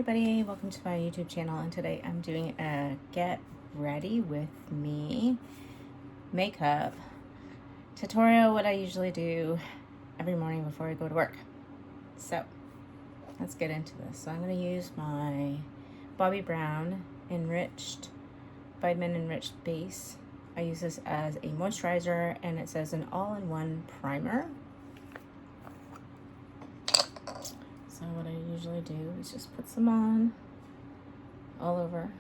everybody, welcome to my YouTube channel, and today I'm doing a get ready with me makeup tutorial, what I usually do every morning before I go to work. So let's get into this. So I'm going to use my Bobbi Brown enriched vitamin enriched base. I use this as a moisturizer, and it says an all-in-one primer. So what I usually do is just put some on all over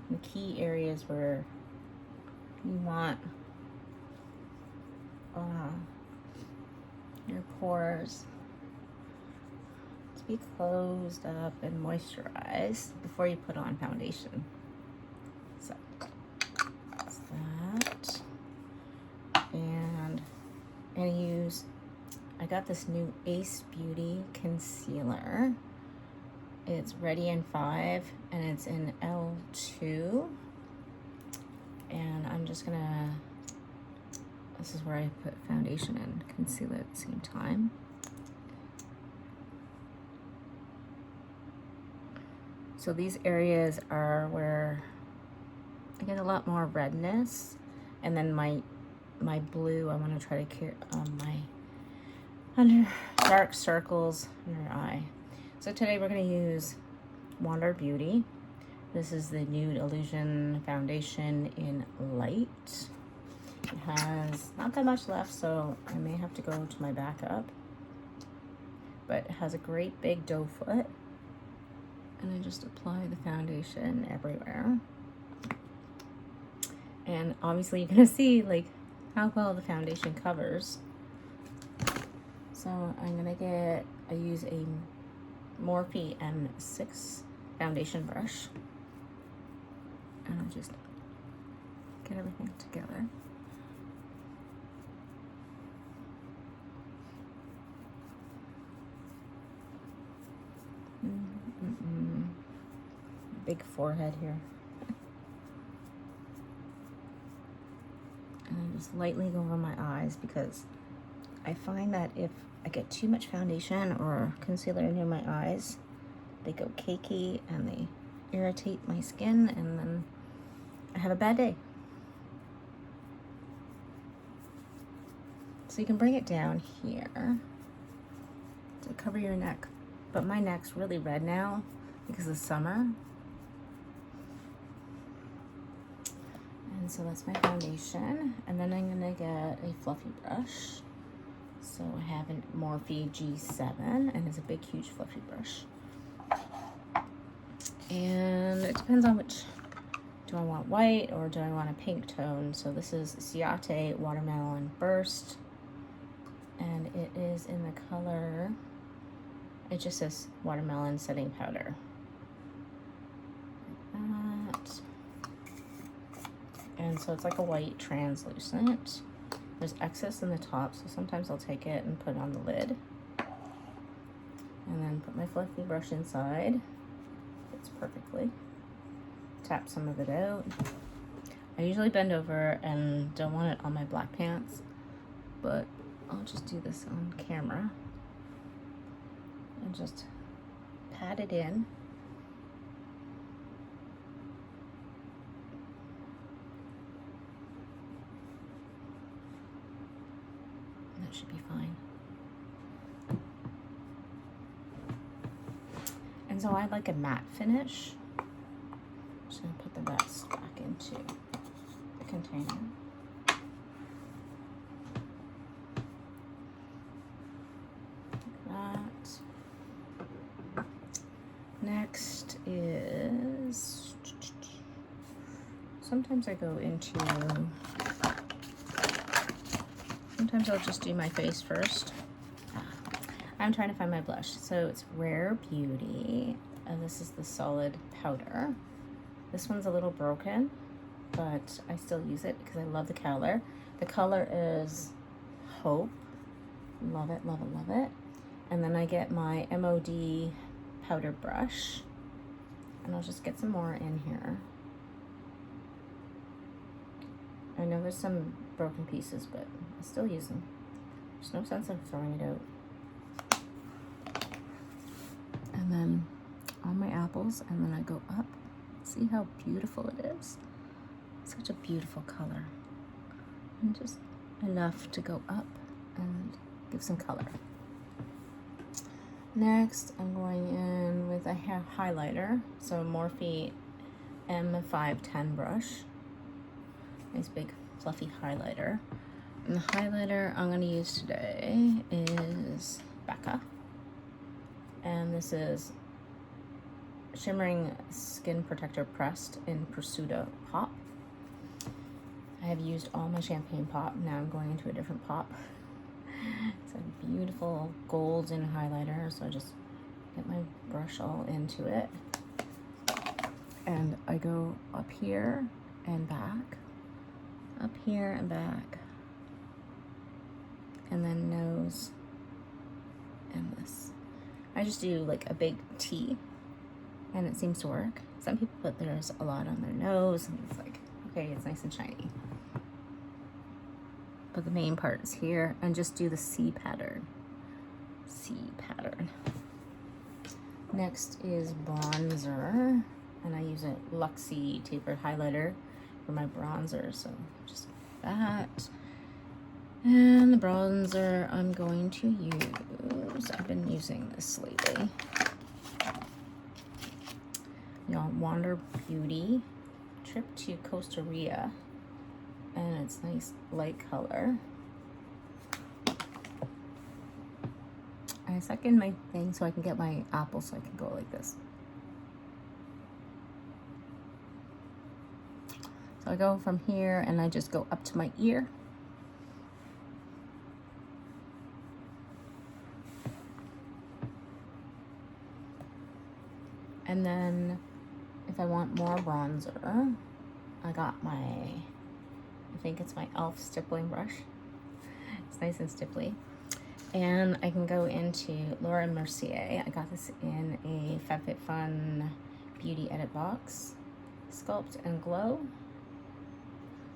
the key areas where you want your pores to be closed up and moisturized before you put on foundation. So that's that. And I'm gonna use, I got this new Ace Beauty concealer. It's Ready in 5 and it's in L2. And I'm just gonna, this is where I put foundation and concealer at the same time. So these areas are where I get a lot more redness, and then my blue, I want to try to cure my under dark circles under your eye. So today we're going to use Wander Beauty. This is the Nude Illusion Foundation in Light. It has not that much left, so I may have to go to my backup. But it has a great big doe foot. And I just apply the foundation everywhere. And obviously you're going to see like how well the foundation covers. So I'm going to I use a Morphe M6 foundation brush. And I just get everything together. Big forehead here. And I just lightly go over my eyes because I find that if I get too much foundation or concealer near my eyes, they go cakey and they irritate my skin, and then I have a bad day. So you can bring it down here to cover your neck, but my neck's really red now because of summer. And so that's my foundation, and then I'm gonna get a fluffy brush. So I have a Morphe G7, and it's a big, huge, fluffy brush. And it depends on which, do I want white or do I want a pink tone? So this is Ciate Watermelon Burst, and it is in the color, it just says Watermelon Setting Powder. Like that. And so it's like a white translucent. There's excess in the top, so sometimes I'll take it and put it on the lid. And then put my fluffy brush inside. Fits perfectly. Tap some of it out. I usually bend over and don't want it on my black pants, but I'll just do this on camera. And just pat it in. That should be fine. And so I like a matte finish. Just gonna put the rest back into the container. Like that. Next is, sometimes I go into, sometimes I'll just do my face first. I'm trying to find my blush. So it's Rare Beauty, and this is the solid powder. This one's a little broken, but I still use it because I love the color. The color is Hope. Love it, love it, love it. And then I get my MOD powder brush, and I'll just get some more in here. I know there's some broken pieces, but I still use them. There's no sense of throwing it out. And then on my apples, and then I go up. See how beautiful it is? Such a beautiful color. And just enough to go up and give some color. Next, I'm going in with a hair highlighter. So Morphe M510 brush. Nice big fluffy highlighter. And the highlighter I'm going to use today is Becca. And this is Shimmering Skin Protector Pressed in P.Pop. I have used all my champagne pop. Now I'm going into a different pop. It's a beautiful golden highlighter, so I just get my brush all into it. And I go up here and back, up here and back, and then nose and this. I just do like a big T, and it seems to work. Some people put theirs a lot on their nose, and it's like, okay, it's nice and shiny. But the main part is here, and just do the C pattern. C pattern. Next is bronzer, and I use a Luxie tapered highlighter for my bronzer, so just that. And the bronzer I'm going to use, I've been using this lately. Wander Beauty Trip to Costa Rei, and it's nice light color. I second my thing so I can get my apple, so I can go like this. So I go from here and I just go up to my ear. And then if I want more bronzer, I got my, I think it's my e.l.f. stippling brush. It's nice and stipply. And I can go into Laura Mercier. I got this in a FabFitFun Beauty Edit box. Sculpt and Glow.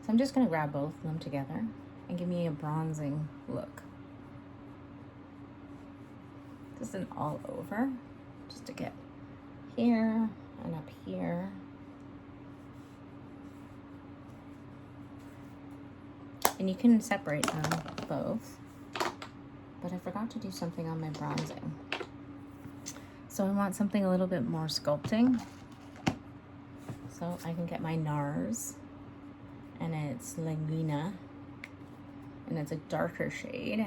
So I'm just gonna grab both of them together and give me a bronzing look. Just an all over, just to get here and up here. And you can separate them both, but I forgot to do something on my bronzing. So I want something a little bit more sculpting. So I can get my NARS, and it's Laguna, and it's a darker shade.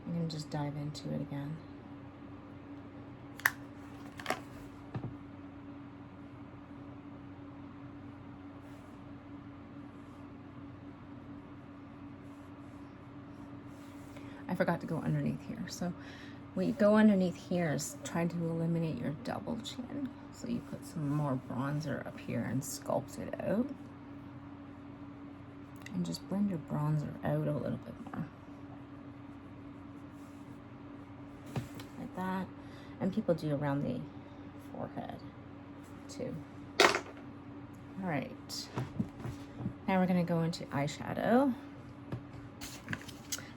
I'm gonna just dive into it again. I forgot to go underneath here. So what you go underneath here is try to eliminate your double chin. So you put some more bronzer up here and sculpt it out. And just blend your bronzer out a little bit more. Like that. And people do around the forehead too. All right. Now we're gonna go into eyeshadow.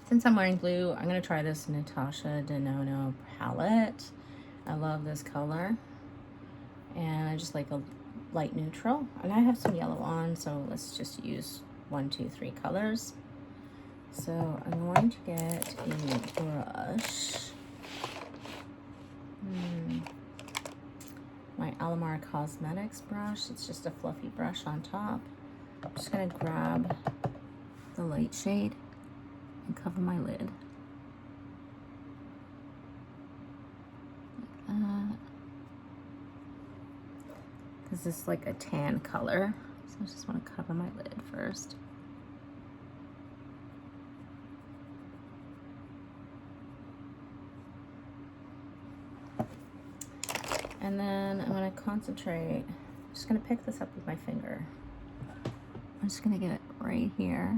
Since I'm wearing blue, I'm gonna try this Natasha Denona palette. I love this color. And I just like a light neutral. And I have some yellow on, so let's just use 1, 2, 3 colors. So I'm going to get a brush. My Alamar Cosmetics brush. It's just a fluffy brush on top. I'm just gonna grab the light shade and cover my lid. Like that. Because this is like a tan color. So I just want to cover my lid first. And then I'm going to concentrate. I'm just going to pick this up with my finger. I'm just going to get it right here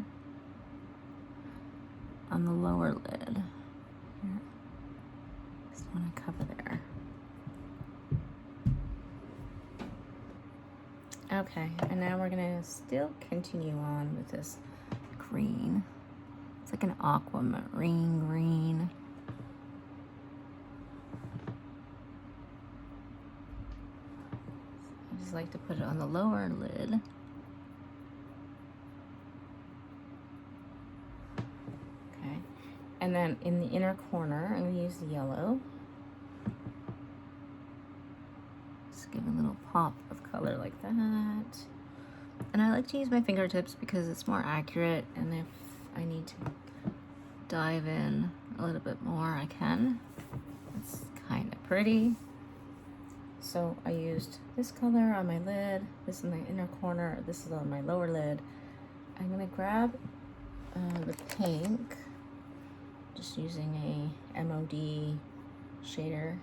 on the lower lid. Here. Just want to cover there. Okay, and now we're going to still continue on with this green. It's like an aquamarine green. just like to put it on the lower lid. Okay, and then in the inner corner, I'm going to use the yellow. Just give a little pop of color like that. And I like to use my fingertips because it's more accurate, and if I need to dive in a little bit more, I can. It's kind of pretty. So I used this color on my lid, this in the inner corner, this is on my lower lid. I'm gonna grab the pink, just using a MOD shader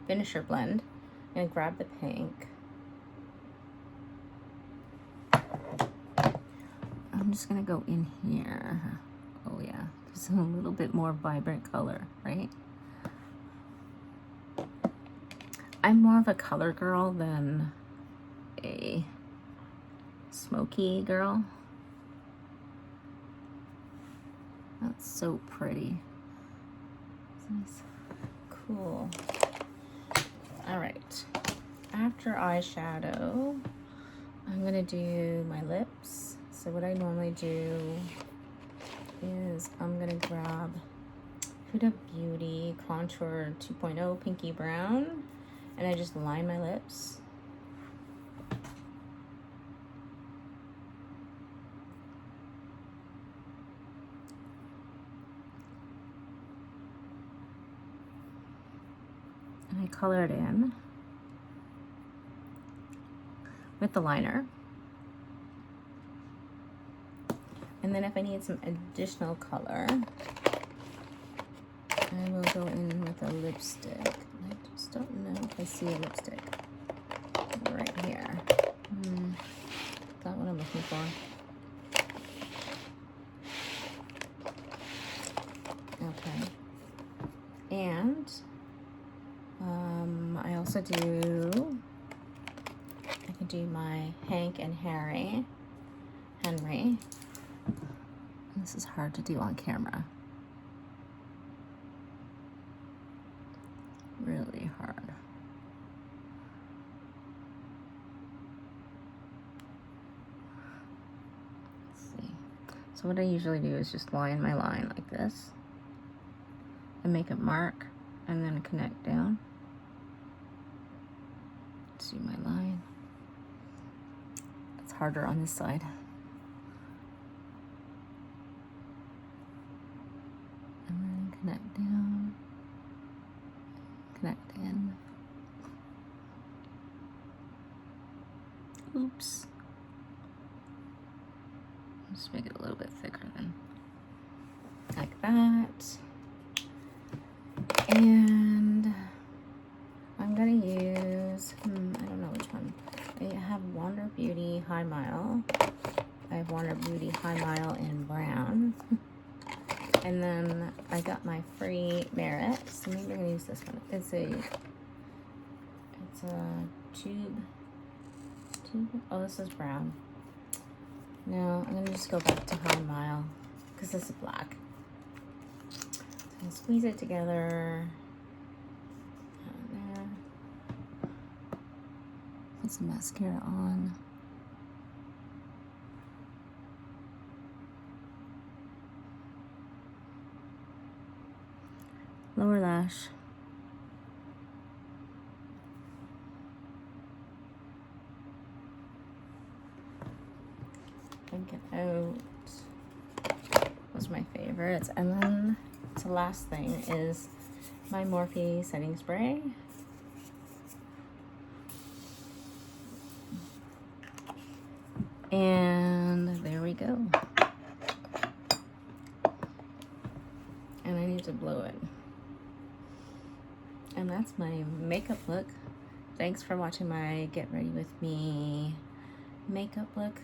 finisher blend. I'm gonna grab the pink. I'm just gonna go in here. Oh yeah, just a little bit more vibrant color, right? I'm more of a color girl than a smoky girl. That's so pretty. Nice. Cool. All right. After eyeshadow, I'm gonna do my lips. So what I normally do is I'm gonna grab Huda Beauty Contour 2.0 Pinky Brown, and I just line my lips. And I color it in with the liner. And then if I need some additional color, I will go in with a lipstick. I just don't know if I see a lipstick right here. Is that what I'm looking for? Okay. And I also do, I can do my Hank and Henry. This is hard to do on camera. Really hard. Let's see. So what I usually do is just line my line like this and make a mark and then connect down. See my line. It's harder on this side. And then connect down. Connect in. Oops. Just make it a little bit thicker then. Like that. And I'm gonna use, I don't know which one. I have Wander Beauty High Mile. I have Wander Beauty High Mile in brown. And then I got my free Merit, so maybe I'm gonna use this one. It's a tube. Oh, this is brown. No, I'm gonna just go back to High Mile because this is black. So I'm gonna squeeze it together. There. Put some mascara on. Lower lash. Blink it out. Those are my favorites. And then the last thing is my Morphe setting spray. And there we go. And I need to blow it. And that's my makeup look. Thanks for watching my Get Ready With Me makeup look.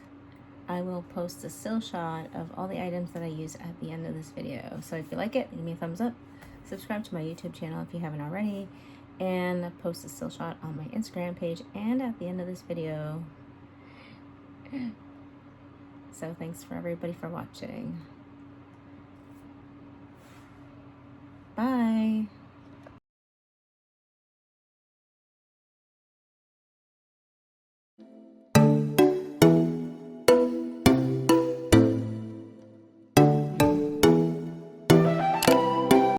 I will post a still shot of all the items that I use at the end of this video. So if you like it, give me a thumbs up. Subscribe to my YouTube channel if you haven't already. And post a still shot on my Instagram page and at the end of this video. So thanks for everybody for watching.